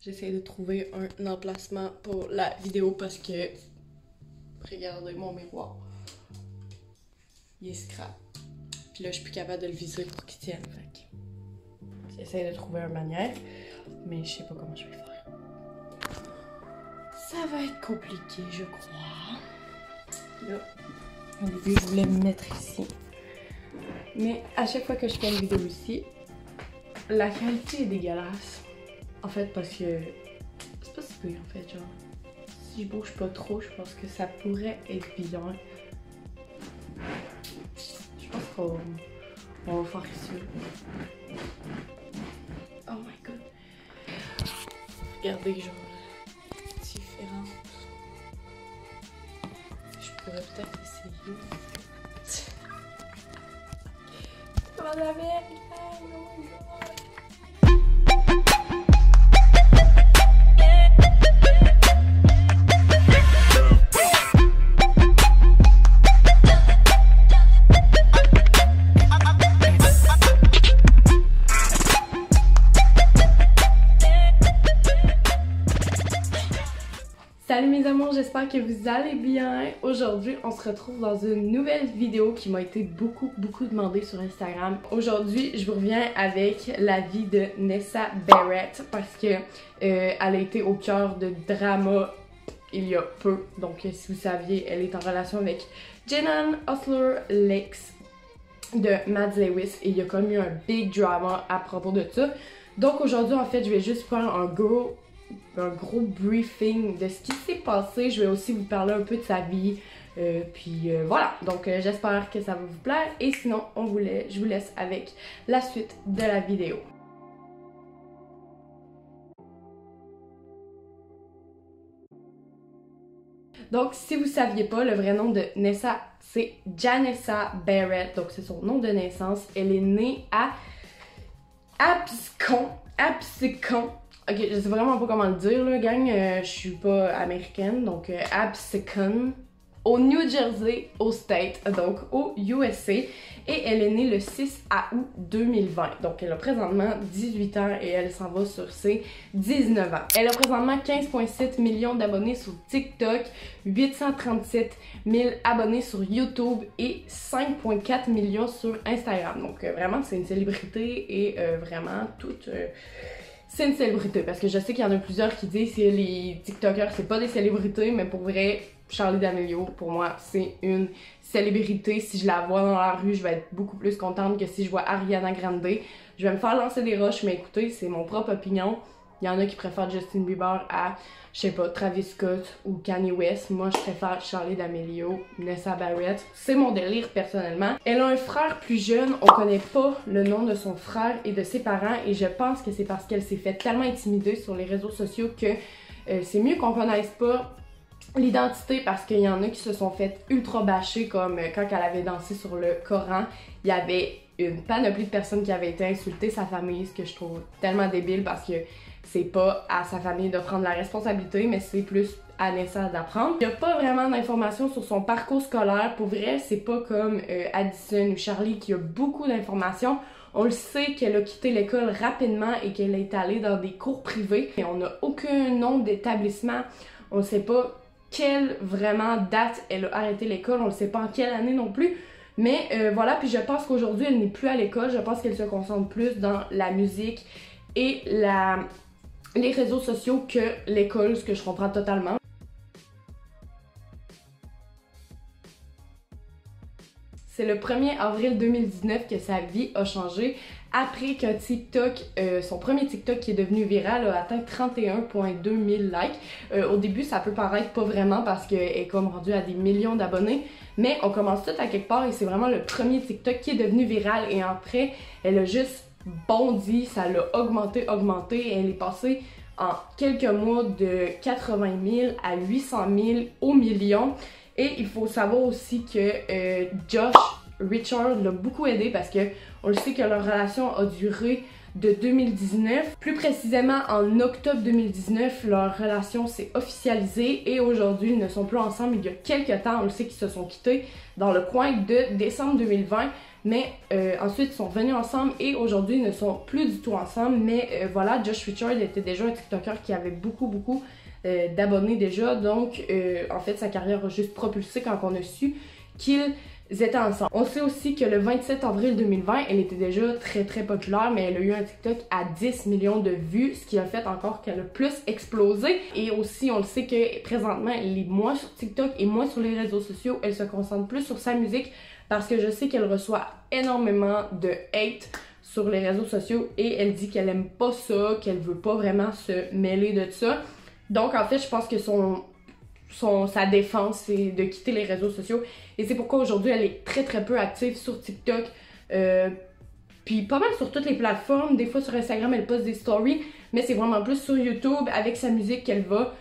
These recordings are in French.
J'essaie de trouver un emplacement pour la vidéo parce que, regardez mon miroir, il est scrap. Puis là, je suis plus capable de le viser pour qu'il tienne. Fait que j'essaie de trouver une manière, mais je sais pas comment je vais faire. Ça va être compliqué, je crois. Là, au début, je voulais me mettre ici. Mais à chaque fois que je fais une vidéo ici, la qualité est dégueulasse. En fait, parce que c'est pas si pire en fait, genre. Si je bouge pas trop, je pense que ça pourrait être bien. Je pense qu'on va faire ici. Oh my god. Regardez, genre, différent. Je pourrais peut-être essayer. Comment la merde? Oh my god. Salut mes amours, j'espère que vous allez bien. Aujourd'hui, on se retrouve dans une nouvelle vidéo qui m'a été beaucoup demandée sur Instagram. Aujourd'hui, je vous reviens avec la vie de Nessa Barrett parce que elle a été au cœur de drama il y a peu. Donc, si vous saviez, elle est en relation avec Jenan Hustler, l'ex de Mads Lewis, et il y a comme eu un big drama à propos de ça. Donc aujourd'hui, en fait, je vais juste faire un gros briefing de ce qui s'est passé. Je vais aussi vous parler un peu de sa vie. Voilà, donc j'espère que ça va vous plaire. Et sinon, je vous laisse avec la suite de la vidéo. Donc, si vous saviez pas, le vrai nom de Nessa, c'est Janessa Barrett. Donc, c'est son nom de naissance. Elle est née à Absecon. Ok, je sais vraiment pas comment le dire, là, gang. Je suis pas américaine, donc Absecon, au New Jersey, au States, donc au USA. Et elle est née le 6 août 2020. Donc elle a présentement 18 ans et elle s'en va sur ses 19 ans. Elle a présentement 15,7 millions d'abonnés sur TikTok, 837 000 abonnés sur YouTube et 5,4 millions sur Instagram. Donc vraiment, c'est une célébrité et vraiment toute... c'est une célébrité, parce que je sais qu'il y en a plusieurs qui disent que les TikTokers c'est pas des célébrités, mais pour vrai, Charli D'Amelio, pour moi, c'est une célébrité. Si je la vois dans la rue, je vais être beaucoup plus contente que si je vois Ariana Grande. Je vais me faire lancer des roches, mais écoutez, c'est mon propre opinion. Il y en a qui préfèrent Justin Bieber à, je sais pas, Travis Scott ou Kanye West. Moi, je préfère Charli D'Amelio, Nessa Barrett. C'est mon délire, personnellement. Elle a un frère plus jeune. On connaît pas le nom de son frère et de ses parents. Et je pense que c'est parce qu'elle s'est fait tellement intimider sur les réseaux sociaux que c'est mieux qu'on connaisse pas l'identité, parce qu'il y en a qui se sont fait ultra bâcher, comme quand elle avait dansé sur le Coran. Il y avait une panoplie de personnes qui avaient été insultées, sa famille, ce que je trouve tellement débile, parce que c'est pas à sa famille de prendre la responsabilité, mais c'est plus à Nessa d'apprendre. Il n'y a pas vraiment d'informations sur son parcours scolaire. Pour vrai, c'est pas comme Addison ou Charli qui a beaucoup d'informations. On le sait qu'elle a quitté l'école rapidement et qu'elle est allée dans des cours privés. Et on n'a aucun nom d'établissement. On ne sait pas quelle vraiment date elle a arrêté l'école. On ne sait pas en quelle année non plus. Mais voilà, puis je pense qu'aujourd'hui, elle n'est plus à l'école. Je pense qu'elle se concentre plus dans la musique et les réseaux sociaux que l'école, ce que je comprends totalement. C'est le 1er avril 2019 que sa vie a changé après qu'un TikTok, son premier TikTok qui est devenu viral, a atteint 31,2 000 likes. Au début, ça peut paraître pas vraiment parce qu'elle est comme rendue à des millions d'abonnés, mais on commence tout à quelque part et c'est vraiment le premier TikTok qui est devenu viral, et après, elle a juste bondi, ça l'a augmenté, et elle est passée en quelques mois de 80 000 à 800 000 au million. Et il faut savoir aussi que Josh Richard l'a beaucoup aidé, parce que on le sait que leur relation a duré de 2019. Plus précisément, en octobre 2019, leur relation s'est officialisée et aujourd'hui, ils ne sont plus ensemble. Il y a quelques temps, on le sait qu'ils se sont quittés dans le coin de décembre 2020. mais ensuite ils sont revenus ensemble et aujourd'hui ils ne sont plus du tout ensemble, mais voilà, Josh Richards était déjà un TikToker qui avait beaucoup d'abonnés déjà, donc en fait sa carrière a juste propulsé quand on a su qu'ils étaient ensemble. On sait aussi que le 27 avril 2020, elle était déjà très populaire, mais elle a eu un TikTok à 10 millions de vues, ce qui a fait encore qu'elle a plus explosé. Et aussi, on le sait que présentement, elle est moins sur TikTok et moins sur les réseaux sociaux. Elle se concentre plus sur sa musique parce que je sais qu'elle reçoit énormément de hate sur les réseaux sociaux et elle dit qu'elle aime pas ça, qu'elle veut pas vraiment se mêler de ça. Donc en fait, je pense que sa défense, c'est de quitter les réseaux sociaux. Et c'est pourquoi aujourd'hui, elle est très peu active sur TikTok. Puis pas mal sur toutes les plateformes. Des fois sur Instagram, elle poste des stories. Mais c'est vraiment plus sur YouTube, avec sa musique, qu'elle va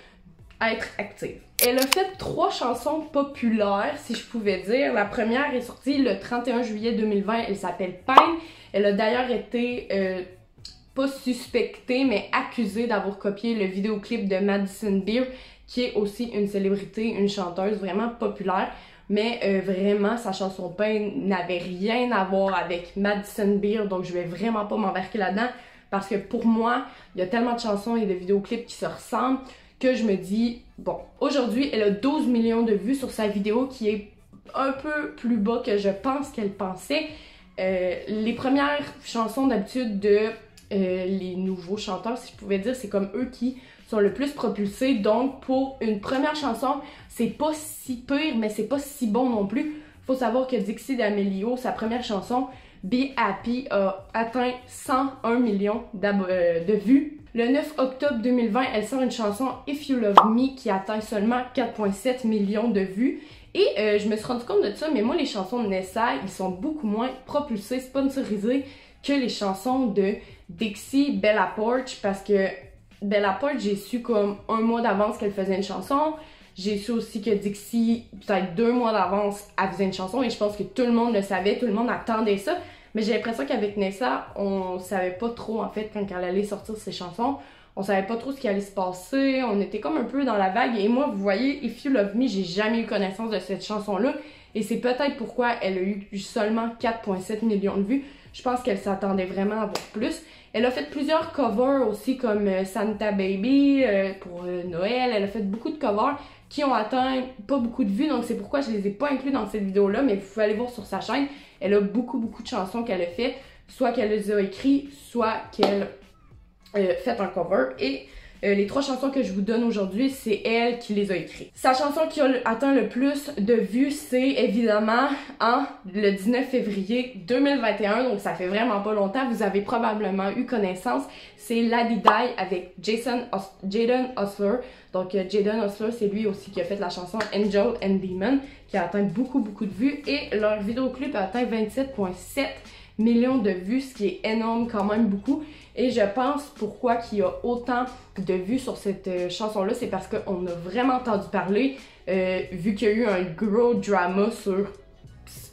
être active. Elle a fait 3 chansons populaires, si je pouvais dire. La première est sortie le 31 juillet 2020. Elle s'appelle Pain. Elle a d'ailleurs été... pas suspectée, mais accusée d'avoir copié le vidéoclip de Madison Beer, qui est aussi une célébrité, une chanteuse vraiment populaire. Mais vraiment, sa chanson Pain n'avait rien à voir avec Madison Beer, donc je vais vraiment pas m'embarquer là-dedans, parce que pour moi, il y a tellement de chansons et de vidéoclips qui se ressemblent que je me dis, bon, aujourd'hui, elle a 12 millions de vues sur sa vidéo, qui est un peu plus bas que je pense qu'elle pensait. Les premières chansons d'habitude de les nouveaux chanteurs, si je pouvais dire, c'est comme eux qui sont le plus propulsés. Donc pour une première chanson, c'est pas si pire, mais c'est pas si bon non plus. Faut savoir que Dixie D'Amelio, sa première chanson, Be Happy, a atteint 101 millions de vues. Le 9 octobre 2020, elle sort une chanson If You Love Me qui atteint seulement 4,7 millions de vues. Et je me suis rendu compte de ça, mais moi les chansons de Nessa, ils sont beaucoup moins propulsés, sponsorisés que les chansons de Dixie, Bella Poarch, parce que Bella Poarch, j'ai su comme un mois d'avance qu'elle faisait une chanson. J'ai su aussi que Dixie, peut-être 2 mois d'avance, elle faisait une chanson et je pense que tout le monde le savait, tout le monde attendait ça. Mais j'ai l'impression qu'avec Nessa, on savait pas trop en fait quand elle allait sortir ses chansons. On savait pas trop ce qui allait se passer, on était comme un peu dans la vague. Et moi, vous voyez, If You Love Me, j'ai jamais eu connaissance de cette chanson-là. Et c'est peut-être pourquoi elle a eu seulement 4,7 millions de vues. Je pense qu'elle s'attendait vraiment à avoir plus. Elle a fait plusieurs covers aussi comme Santa Baby pour Noël. Elle a fait beaucoup de covers qui ont atteint pas beaucoup de vues. Donc c'est pourquoi je les ai pas inclus dans cette vidéo-là. Mais vous pouvez aller voir sur sa chaîne. Elle a beaucoup de chansons qu'elle a faites. Soit qu'elle les a écrites, soit qu'elle fait un cover. Et les 3 chansons que je vous donne aujourd'hui, c'est elle qui les a écrites. Sa chanson qui a atteint le plus de vues, c'est évidemment le 19 février 2021, donc ça fait vraiment pas longtemps, vous avez probablement eu connaissance. C'est Lady Die avec Jaden Hossler. Donc Jaden Hossler, c'est lui aussi qui a fait la chanson Angel and Demon, qui a atteint beaucoup de vues, et leur vidéoclip a atteint 27,7 millions de vues, ce qui est énorme, quand même beaucoup. Et je pense pourquoi qu'il y a autant de vues sur cette chanson-là, c'est parce qu'on a vraiment entendu parler, vu qu'il y a eu un gros drama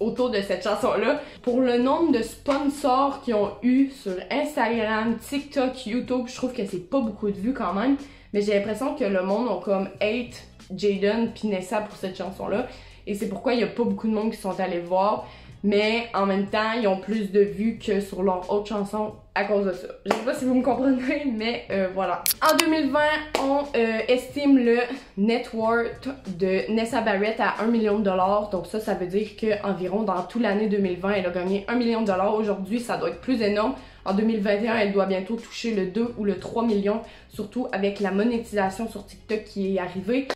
autour de cette chanson-là. Pour le nombre de sponsors qu'ils ont eu sur Instagram, TikTok, YouTube, je trouve que c'est pas beaucoup de vues quand même. Mais j'ai l'impression que le monde a comme hate Jaden pis Nessa pour cette chanson-là. Et c'est pourquoi il y a pas beaucoup de monde qui sont allés voir. Mais en même temps, ils ont plus de vues que sur leur autre chanson à cause de ça. Je sais pas si vous me comprenez, mais voilà. En 2020, on estime le net worth de Nessa Barrett à 1 million de dollars. Donc ça veut dire qu'environ dans toute l'année 2020, elle a gagné 1 million de dollars. Aujourd'hui, ça doit être plus énorme. En 2021, elle doit bientôt toucher le 2 ou le 3 millions, surtout avec la monétisation sur TikTok qui est arrivée.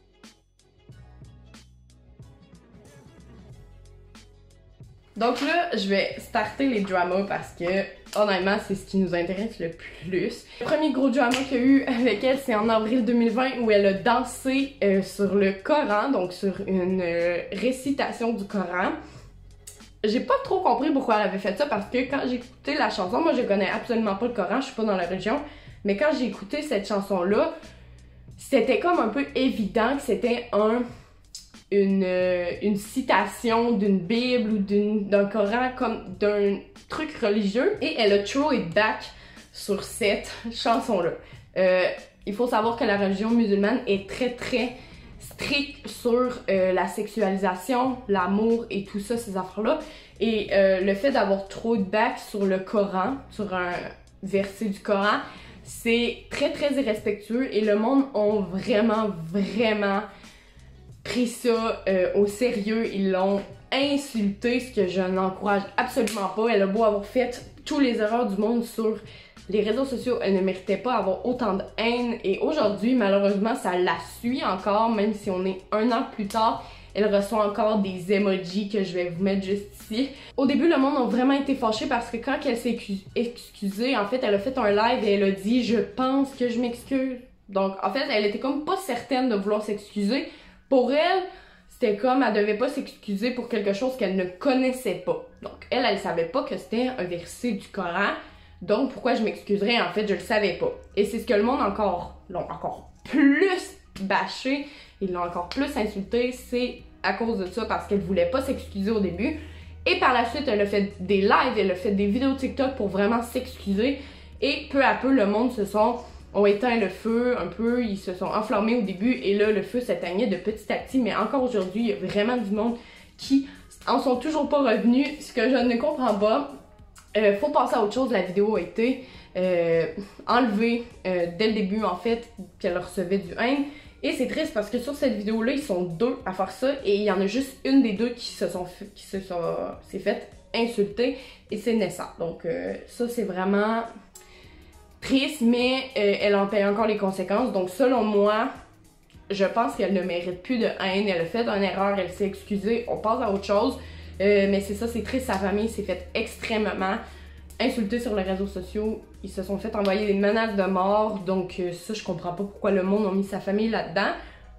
Donc là, je vais starter les dramas parce que, honnêtement, c'est ce qui nous intéresse le plus. Le premier gros drama qu'il y a eu avec elle, c'est en avril 2020 où elle a dansé sur le Coran, donc sur une récitation du Coran. J'ai pas trop compris pourquoi elle avait fait ça parce que quand j'ai écouté la chanson, moi je connais absolument pas le Coran, je suis pas dans la religion, mais quand j'ai écouté cette chanson-là, c'était comme un peu évident que c'était une citation d'une Bible ou d'un Coran, comme d'un truc religieux, et elle a throw it back sur cette chanson-là. Il faut savoir que la religion musulmane est très strict sur la sexualisation, l'amour et tout ça, ces affaires-là. Et le fait d'avoir trop de bac sur le Coran, sur un verset du Coran, c'est très très irrespectueux et le monde ont vraiment pris ça au sérieux. Ils l'ont insulté, ce que je n'encourage absolument pas. Elle a beau avoir fait toutes les erreurs du monde sur les réseaux sociaux, elle ne méritait pas avoir autant de haine et aujourd'hui, malheureusement, ça la suit encore, même si on est 1 an plus tard. Elle reçoit encore des emojis que je vais vous mettre juste ici. Au début, le monde a vraiment été fâché parce que quand elle s'est excusée, en fait, elle a fait un live et elle a dit « Je pense que je m'excuse ». Donc, en fait, elle était comme pas certaine de vouloir s'excuser. Pour elle, c'était comme elle devait pas s'excuser pour quelque chose qu'elle ne connaissait pas. Donc, elle savait pas que c'était un verset du Coran. Donc, pourquoi je m'excuserais? En fait, je le savais pas. Et c'est ce que le monde l'ont encore plus bâché. Ils l'ont encore plus insulté. C'est à cause de ça, parce qu'elle voulait pas s'excuser au début. Et par la suite, elle a fait des lives, elle a fait des vidéos TikTok pour vraiment s'excuser. Et peu à peu, le monde ont éteint le feu un peu, ils se sont enflammés au début et là, le feu s'éteignait de petit à petit. Mais encore aujourd'hui, il y a vraiment du monde qui en sont toujours pas revenus, ce que je ne comprends pas. Faut passer à autre chose, la vidéo a été enlevée dès le début en fait, qu'elle recevait du haine. Et c'est triste parce que sur cette vidéo-là, ils sont 2 à faire ça et il y en a juste une des 2 qui s'est fait insulter et c'est Nessa. Donc ça c'est vraiment triste, mais elle en paye encore les conséquences. Donc selon moi, je pense qu'elle ne mérite plus de haine. Elle a fait une erreur, elle s'est excusée, on passe à autre chose. Mais c'est ça, c'est triste, sa famille s'est fait extrêmement insulter sur les réseaux sociaux. Ils se sont fait envoyer des menaces de mort, donc ça, je comprends pas pourquoi le monde a mis sa famille là-dedans.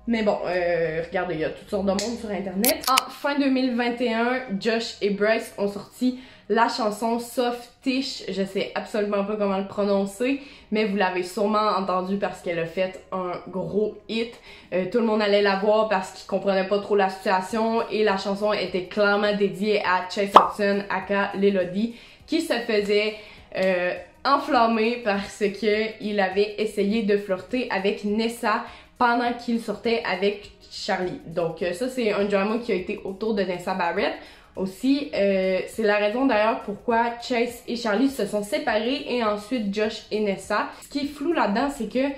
Mais bon, regardez, il y a toutes sortes de monde sur internet. En fin 2021, Josh et Bryce ont sorti la chanson Softish. Je sais absolument pas comment le prononcer, mais vous l'avez sûrement entendu parce qu'elle a fait un gros hit. Tout le monde allait la voir parce qu'ils comprenaient pas trop la situation et la chanson était clairement dédiée à Chase Hudson, aka Lelody, qui se faisait enflammer parce qu'il avait essayé de flirter avec Nessa pendant qu'il sortait avec Charlie. Donc ça, c'est un drama qui a été autour de Nessa Barrett. Aussi, c'est la raison d'ailleurs pourquoi Chase et Charlie se sont séparés et ensuite Josh et Nessa. Ce qui est flou là-dedans, c'est que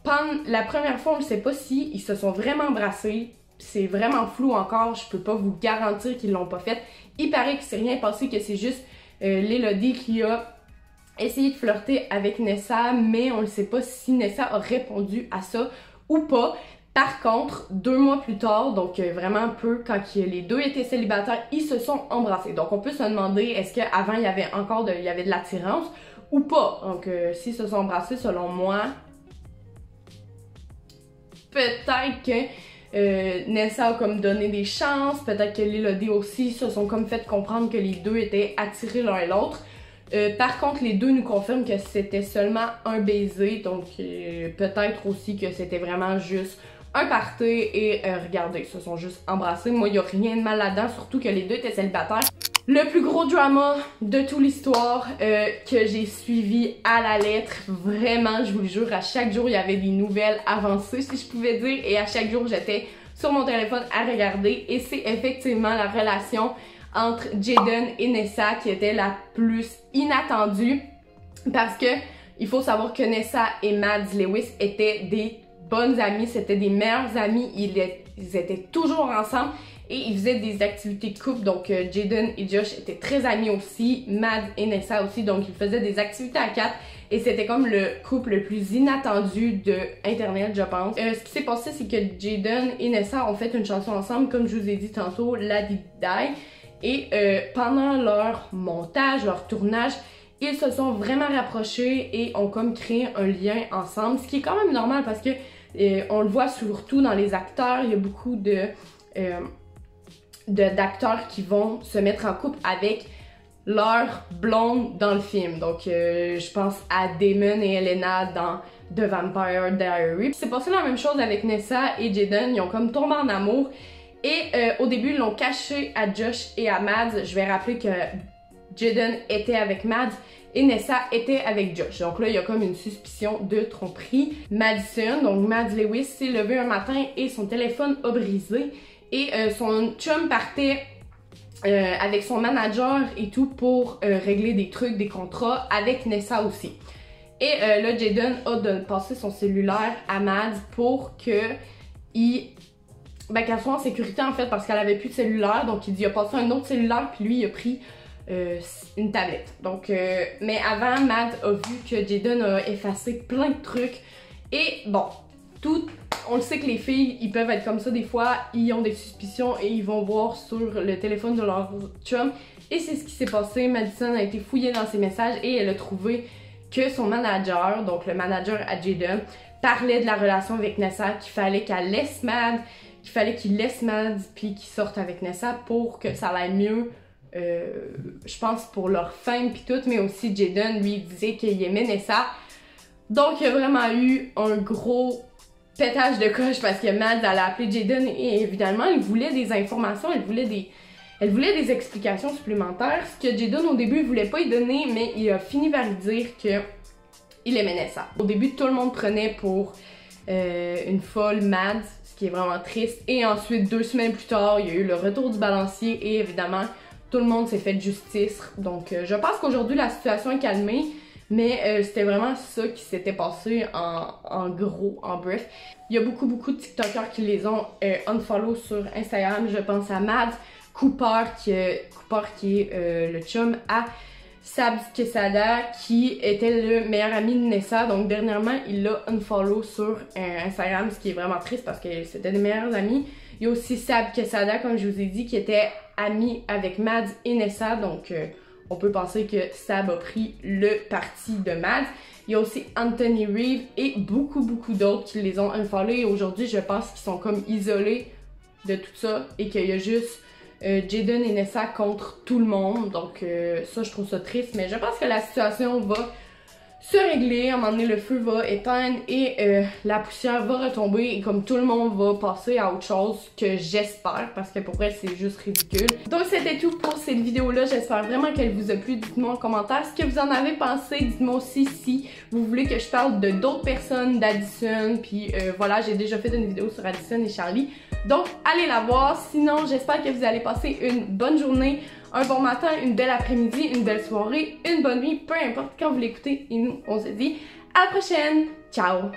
pendant la première fois, on ne sait pas si ils se sont vraiment embrassés. C'est vraiment flou encore, je peux pas vous garantir qu'ils l'ont pas fait. Il paraît que c'est rien passé, que c'est juste Lelody qui a essayé de flirter avec Nessa, mais on ne sait pas si Nessa a répondu à ça ou pas. Par contre, 2 mois plus tard, donc vraiment un peu quand les 2 étaient célibataires, ils se sont embrassés. Donc on peut se demander est-ce qu'avant il y avait encore de l'attirance ou pas. Donc s'ils se sont embrassés, selon moi, peut-être que Nessa a comme donné des chances, peut-être que Lelody aussi se sont comme fait comprendre que les 2 étaient attirés l'un et l'autre. Par contre, les 2 nous confirment que c'était seulement un baiser, donc peut-être aussi que c'était vraiment juste un party et regardez, ils se sont juste embrassés. Moi, il n'y a rien de mal là-dedans, surtout que les 2 étaient célibataires. Le plus gros drama de toute l'histoire que j'ai suivi à la lettre, vraiment, je vous le jure, à chaque jour, il y avait des nouvelles avancées, si je pouvais dire, et à chaque jour, j'étais sur mon téléphone à regarder, et c'est effectivement la relation entre Jaden et Nessa qui était la plus inattendue, parce que il faut savoir que Nessa et Mads Lewis étaient des bonnes amies, c'était des meilleurs amis, ils étaient toujours ensemble et ils faisaient des activités de couple. Donc Jaden et Josh étaient très amis aussi, Mads et Nessa aussi, donc ils faisaient des activités à 4 et c'était comme le couple le plus inattendu de internet, je pense. Ce qui s'est passé, c'est que Jaden et Nessa ont fait une chanson ensemble, comme je vous ai dit tantôt, La Di Die. Et pendant leur montage, leur tournage, ils se sont vraiment rapprochés et ont comme créé un lien ensemble, ce qui est quand même normal parce que on le voit surtout dans les acteurs, il y a beaucoup d'acteurs qui vont se mettre en couple avec leur blonde dans le film. Donc je pense à Damon et Elena dans The Vampire Diaries. C'est passé la même chose avec Nessa et Jaden, ils ont comme tombé en amour. Et au début, ils l'ont caché à Josh et à Mads. Je vais rappeler que Jaden était avec Mads et Nessa était avec Josh. Donc là, il y a comme une suspicion de tromperie. Madison, donc Mads Lewis, s'est levé un matin et son téléphone a brisé. Et son chum partait avec son manager et tout pour régler des trucs, des contrats avec Nessa aussi. Et là, Jaden a passé son cellulaire à Mads pour qu'elle soit en sécurité en fait parce qu'elle avait plus de cellulaire. Donc il a passé un autre cellulaire puis lui il a pris une tablette. Donc, mais avant, Mads a vu que Jaden a effacé plein de trucs. Et bon, on le sait que les filles, ils peuvent être comme ça des fois, ils ont des suspicions et ils vont voir sur le téléphone de leur chum. Et c'est ce qui s'est passé. Madison a été fouillée dans ses messages et elle a trouvé que son manager, donc le manager à Jaden, parlait de la relation avec Nessa, qu'il fallait qu'elle laisse Mads, qu'il fallait qu'il laisse Mads puis qu'il sorte avec Nessa pour que ça aille mieux. Je pense pour leur femme puis tout, mais aussi Jaden lui disait qu'il aimait Nessa. Donc il y a vraiment eu un gros pétage de coche parce que Mads elle a appelé Jaden et évidemment elle voulait des informations, elle voulait des explications supplémentaires, ce que Jaden au début il voulait pas y donner, mais il a fini par lui dire que il aimait Nessa. Au début tout le monde prenait pour une folle Mads, ce qui est vraiment triste, et ensuite 2 semaines plus tard il y a eu le retour du balancier et évidemment tout le monde s'est fait justice. Donc je pense qu'aujourd'hui la situation est calmée. Mais c'était vraiment ça qui s'était passé en gros, en bref. Il y a beaucoup de TikTokers qui les ont unfollow sur Instagram. Je pense à Mads, Cooper qui est le chum à Sabs Quesada qui était le meilleur ami de Nessa. Donc dernièrement, il l'a unfollow sur Instagram, ce qui est vraiment triste parce que c'était des meilleurs amis. Il y a aussi Sabs Quesada, comme je vous ai dit, qui était ami avec Mads et Nessa. Donc on peut penser que Sab a pris le parti de Mads. Il y a aussi Anthony Reeve et beaucoup d'autres qui les ont unfollowés. Et aujourd'hui, je pense qu'ils sont comme isolés de tout ça et qu'il y a juste Jaden et Nessa contre tout le monde. Donc ça, je trouve ça triste. Mais je pense que la situation va se régler. À un moment donné, le feu va éteindre et la poussière va retomber. Et comme tout le monde va passer à autre chose, que j'espère, parce que pour vrai, c'est juste ridicule. Donc c'était tout pour cette vidéo-là. J'espère vraiment qu'elle vous a plu. Dites-moi en commentaire ce que vous en avez pensé. Dites-moi aussi si vous voulez que je parle de d'autres personnes d'Addison. Puis voilà, j'ai déjà fait une vidéo sur Addison et Charlie. Donc allez la voir. Sinon, j'espère que vous allez passer une bonne journée, un bon matin, une belle après-midi, une belle soirée, une bonne nuit, peu importe quand vous l'écoutez. Et nous, on se dit à la prochaine. Ciao!